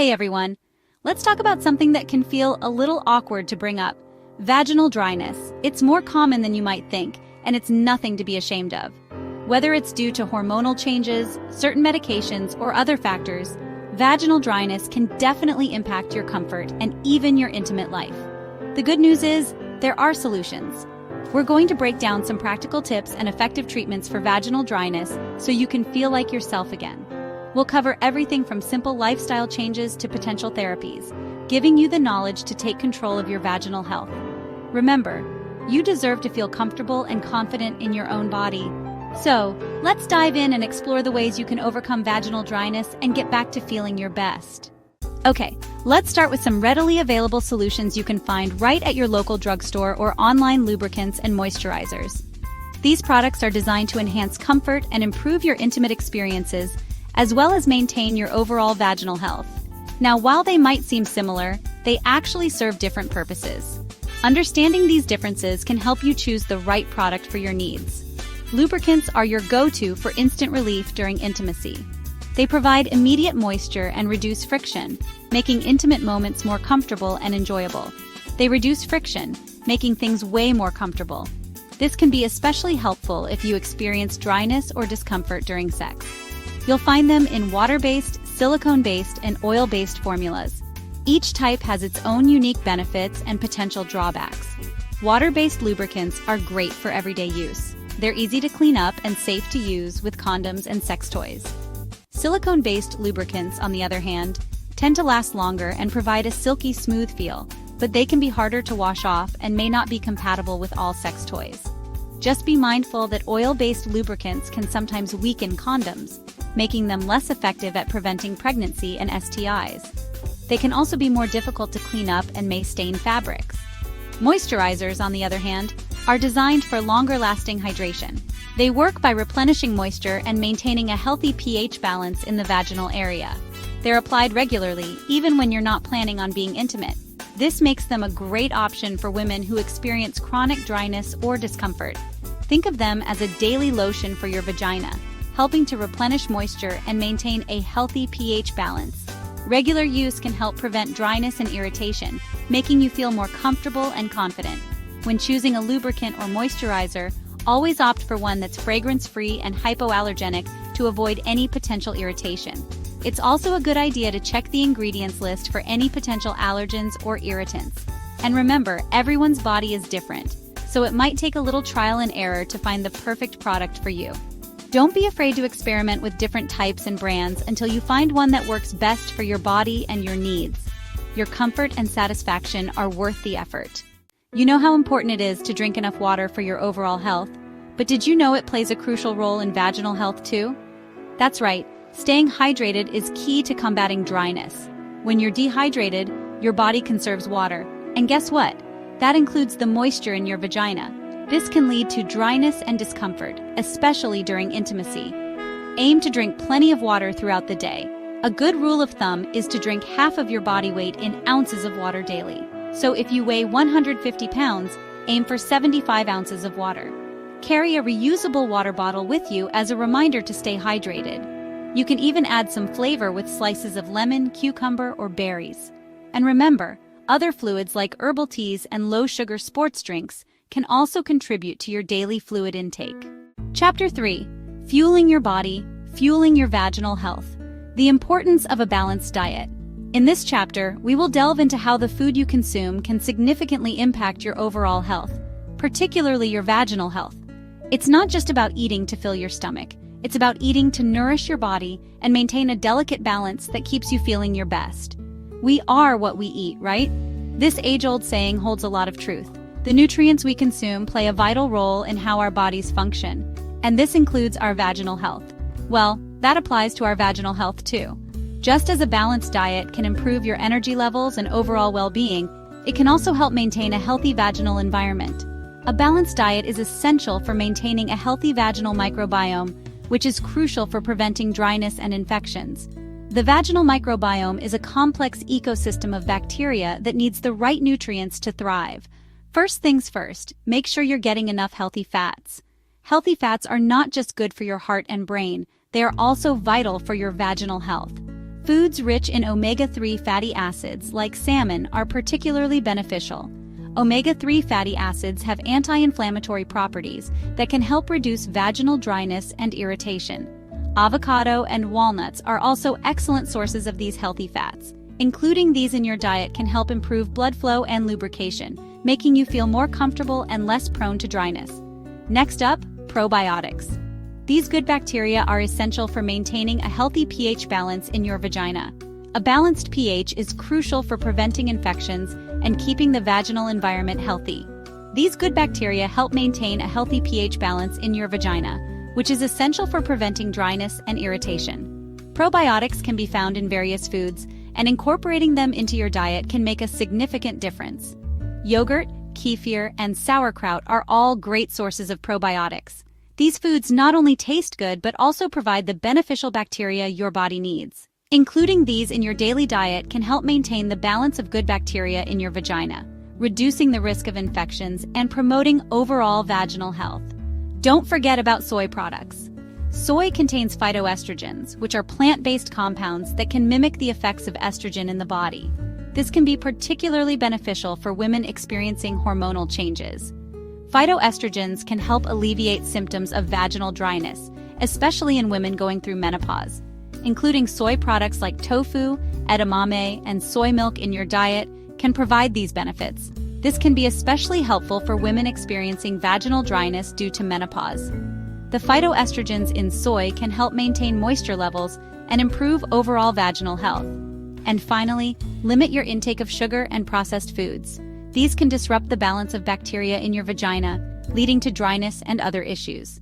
Hey everyone, let's talk about something that can feel a little awkward to bring up. Vaginal dryness. It's more common than you might think, and it's nothing to be ashamed of. Whether it's due to hormonal changes, certain medications, or other factors, vaginal dryness can definitely impact your comfort and even your intimate life. The good news is, there are solutions. We're going to break down some practical tips and effective treatments for vaginal dryness so you can feel like yourself again. We'll cover everything from simple lifestyle changes to potential therapies, giving you the knowledge to take control of your vaginal health. Remember, you deserve to feel comfortable and confident in your own body. So, let's dive in and explore the ways you can overcome vaginal dryness and get back to feeling your best. Okay, let's start with some readily available solutions you can find right at your local drugstore or online lubricants and moisturizers. These products are designed to enhance comfort and improve your intimate experiences, as well as maintain your overall vaginal health. Now, while they might seem similar, they actually serve different purposes. Understanding these differences can help you choose the right product for your needs. Lubricants are your go-to for instant relief during intimacy. They provide immediate moisture and reduce friction, making intimate moments more comfortable and enjoyable. They reduce friction, making things way more comfortable. This can be especially helpful if you experience dryness or discomfort during sex. You'll find them in water-based, silicone-based, and oil-based formulas. Each type has its own unique benefits and potential drawbacks. Water-based lubricants are great for everyday use. They're easy to clean up and safe to use with condoms and sex toys. Silicone-based lubricants, on the other hand, tend to last longer and provide a silky smooth feel, but they can be harder to wash off and may not be compatible with all sex toys. Just be mindful that oil-based lubricants can sometimes weaken condoms, making them less effective at preventing pregnancy and STIs. They can also be more difficult to clean up and may stain fabrics. Moisturizers, on the other hand, are designed for longer-lasting hydration. They work by replenishing moisture and maintaining a healthy pH balance in the vaginal area. They're applied regularly, even when you're not planning on being intimate. This makes them a great option for women who experience chronic dryness or discomfort. Think of them as a daily lotion for your vagina, helping to replenish moisture and maintain a healthy pH balance. Regular use can help prevent dryness and irritation, making you feel more comfortable and confident. When choosing a lubricant or moisturizer, always opt for one that's fragrance-free and hypoallergenic to avoid any potential irritation. It's also a good idea to check the ingredients list for any potential allergens or irritants. And remember, everyone's body is different, so it might take a little trial and error to find the perfect product for you. Don't be afraid to experiment with different types and brands until you find one that works best for your body and your needs. Your comfort and satisfaction are worth the effort. You know how important it is to drink enough water for your overall health, but did you know it plays a crucial role in vaginal health too? That's right, staying hydrated is key to combating dryness. When you're dehydrated, your body conserves water, and guess what? That includes the moisture in your vagina. This can lead to dryness and discomfort, especially during intimacy. Aim to drink plenty of water throughout the day. A good rule of thumb is to drink half of your body weight in ounces of water daily. So if you weigh 150 pounds, aim for 75 ounces of water. Carry a reusable water bottle with you as a reminder to stay hydrated. You can even add some flavor with slices of lemon, cucumber, or berries. And remember, other fluids like herbal teas and low-sugar sports drinks can also contribute to your daily fluid intake. Chapter 3. Fueling your body, fueling your vaginal health. The importance of a balanced diet. In this chapter, we will delve into how the food you consume can significantly impact your overall health, particularly your vaginal health. It's not just about eating to fill your stomach. It's about eating to nourish your body and maintain a delicate balance that keeps you feeling your best. We are what we eat, right? This age-old saying holds a lot of truth. The nutrients we consume play a vital role in how our bodies function, and this includes our vaginal health. Well, that applies to our vaginal health too. Just as a balanced diet can improve your energy levels and overall well-being, it can also help maintain a healthy vaginal environment. A balanced diet is essential for maintaining a healthy vaginal microbiome, which is crucial for preventing dryness and infections. The vaginal microbiome is a complex ecosystem of bacteria that needs the right nutrients to thrive. First things first, make sure you're getting enough healthy fats. Healthy fats are not just good for your heart and brain, they are also vital for your vaginal health. Foods rich in omega-3 fatty acids like salmon are particularly beneficial. Omega-3 fatty acids have anti-inflammatory properties that can help reduce vaginal dryness and irritation. Avocado and walnuts are also excellent sources of these healthy fats. Including these in your diet can help improve blood flow and lubrication, making you feel more comfortable and less prone to dryness. Next up, probiotics. These good bacteria are essential for maintaining a healthy pH balance in your vagina. A balanced pH is crucial for preventing infections and keeping the vaginal environment healthy. These good bacteria help maintain a healthy pH balance in your vagina, which is essential for preventing dryness and irritation. Probiotics can be found in various foods, and incorporating them into your diet can make a significant difference. Yogurt, kefir, and sauerkraut are all great sources of probiotics. These foods not only taste good but also provide the beneficial bacteria your body needs. Including these in your daily diet can help maintain the balance of good bacteria in your vagina, reducing the risk of infections and promoting overall vaginal health. Don't forget about soy products. Soy contains phytoestrogens, which are plant-based compounds that can mimic the effects of estrogen in the body. This can be particularly beneficial for women experiencing hormonal changes. Phytoestrogens can help alleviate symptoms of vaginal dryness, especially in women going through menopause. Including soy products like tofu, edamame, and soy milk in your diet can provide these benefits. This can be especially helpful for women experiencing vaginal dryness due to menopause. The phytoestrogens in soy can help maintain moisture levels and improve overall vaginal health. And finally, limit your intake of sugar and processed foods. These can disrupt the balance of bacteria in your vagina, leading to dryness and other issues.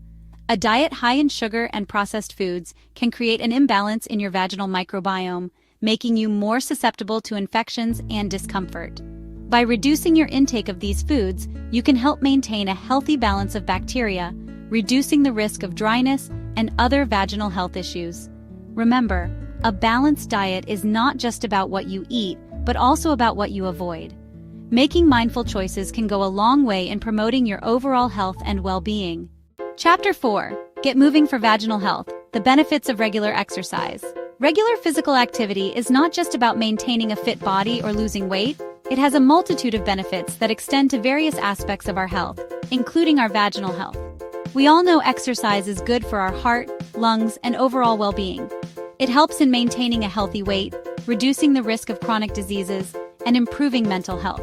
A diet high in sugar and processed foods can create an imbalance in your vaginal microbiome, making you more susceptible to infections and discomfort. By reducing your intake of these foods, you can help maintain a healthy balance of bacteria, reducing the risk of dryness and other vaginal health issues. Remember, a balanced diet is not just about what you eat, but also about what you avoid. Making mindful choices can go a long way in promoting your overall health and well-being. Chapter 4. Get moving for vaginal health. The benefits of regular exercise. Regular physical activity is not just about maintaining a fit body or losing weight. It has a multitude of benefits that extend to various aspects of our health, including our vaginal health. We all know exercise is good for our heart, lungs, and overall well-being. It helps in maintaining a healthy weight, reducing the risk of chronic diseases, and improving mental health.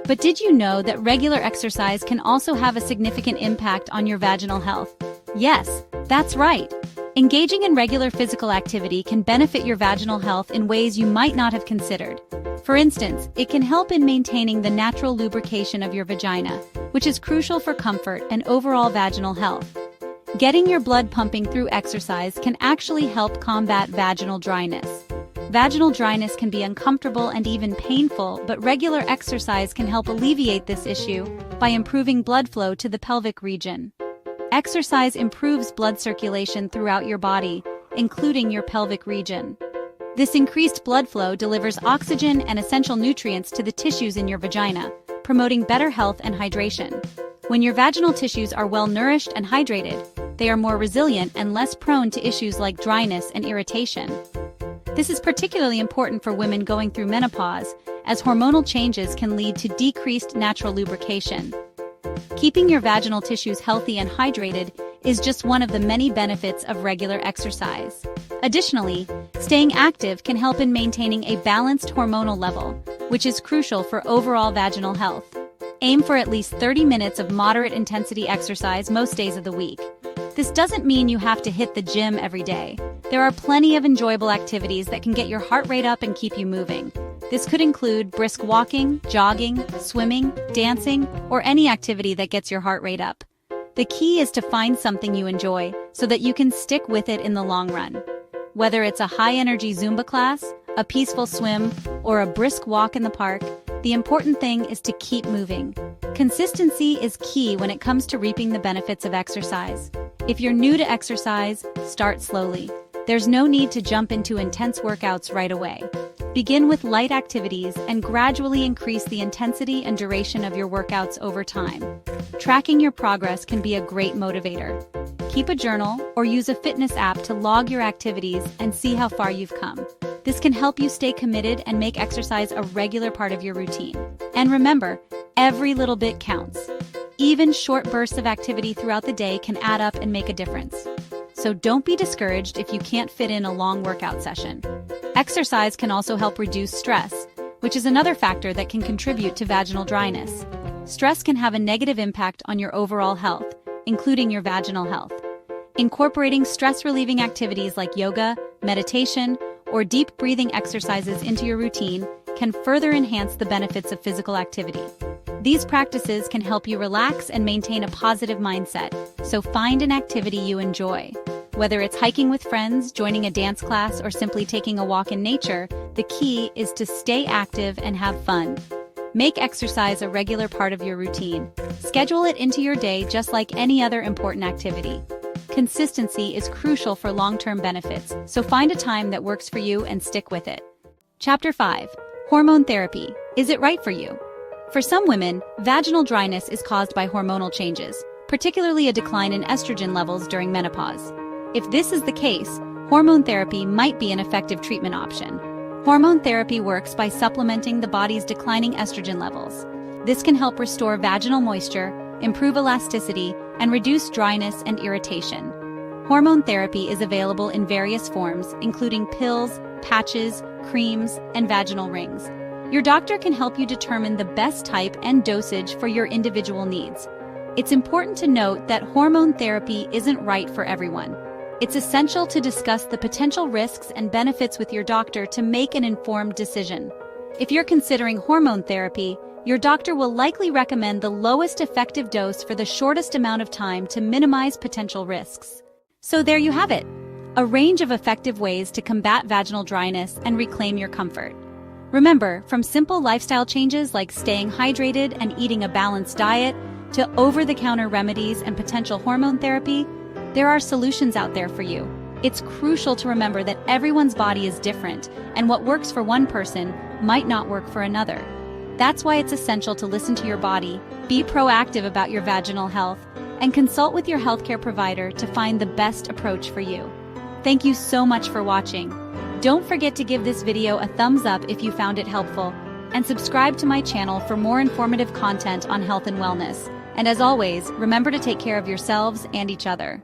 But did you know that regular exercise can also have a significant impact on your vaginal health? Yes, that's right. Engaging in regular physical activity can benefit your vaginal health in ways you might not have considered. For instance, it can help in maintaining the natural lubrication of your vagina, which is crucial for comfort and overall vaginal health. Getting your blood pumping through exercise can actually help combat vaginal dryness. Vaginal dryness can be uncomfortable and even painful, but regular exercise can help alleviate this issue by improving blood flow to the pelvic region. Exercise improves blood circulation throughout your body, including your pelvic region. This increased blood flow delivers oxygen and essential nutrients to the tissues in your vagina, promoting better health and hydration. When your vaginal tissues are well nourished and hydrated, they are more resilient and less prone to issues like dryness and irritation. This is particularly important for women going through menopause, as hormonal changes can lead to decreased natural lubrication. Keeping your vaginal tissues healthy and hydrated is just one of the many benefits of regular exercise. Additionally, staying active can help in maintaining a balanced hormonal level, which is crucial for overall vaginal health. Aim for at least 30 minutes of moderate intensity exercise most days of the week. This doesn't mean you have to hit the gym every day. There are plenty of enjoyable activities that can get your heart rate up and keep you moving. This could include brisk walking, jogging, swimming, dancing, or any activity that gets your heart rate up. The key is to find something you enjoy so that you can stick with it in the long run. Whether it's a high-energy Zumba class, a peaceful swim, or a brisk walk in the park, the important thing is to keep moving. Consistency is key when it comes to reaping the benefits of exercise. If you're new to exercise, start slowly. There's no need to jump into intense workouts right away. Begin with light activities and gradually increase the intensity and duration of your workouts over time. Tracking your progress can be a great motivator. Keep a journal or use a fitness app to log your activities and see how far you've come. This can help you stay committed and make exercise a regular part of your routine. And remember, every little bit counts. Even short bursts of activity throughout the day can add up and make a difference. So don't be discouraged if you can't fit in a long workout session. Exercise can also help reduce stress, which is another factor that can contribute to vaginal dryness. Stress can have a negative impact on your overall health, including your vaginal health. Incorporating stress-relieving activities like yoga, meditation, or deep breathing exercises into your routine can further enhance the benefits of physical activity. These practices can help you relax and maintain a positive mindset, so find an activity you enjoy. Whether it's hiking with friends, joining a dance class, or simply taking a walk in nature, the key is to stay active and have fun. Make exercise a regular part of your routine. Schedule it into your day just like any other important activity. Consistency is crucial for long-term benefits, so find a time that works for you and stick with it. Chapter 5. Hormone Therapy. Is it right for you? For some women, vaginal dryness is caused by hormonal changes, particularly a decline in estrogen levels during menopause. If this is the case, hormone therapy might be an effective treatment option. Hormone therapy works by supplementing the body's declining estrogen levels. This can help restore vaginal moisture, improve elasticity, and reduce dryness and irritation. Hormone therapy is available in various forms, including pills, patches, creams, and vaginal rings. Your doctor can help you determine the best type and dosage for your individual needs. It's important to note that hormone therapy isn't right for everyone. It's essential to discuss the potential risks and benefits with your doctor to make an informed decision. If you're considering hormone therapy, your doctor will likely recommend the lowest effective dose for the shortest amount of time to minimize potential risks. So there you have it, a range of effective ways to combat vaginal dryness and reclaim your comfort. Remember, from simple lifestyle changes like staying hydrated and eating a balanced diet to over-the-counter remedies and potential hormone therapy, there are solutions out there for you. It's crucial to remember that everyone's body is different, and what works for one person might not work for another. That's why it's essential to listen to your body, be proactive about your vaginal health, and consult with your healthcare provider to find the best approach for you. Thank you so much for watching. Don't forget to give this video a thumbs up if you found it helpful, and subscribe to my channel for more informative content on health and wellness. And as always, remember to take care of yourselves and each other.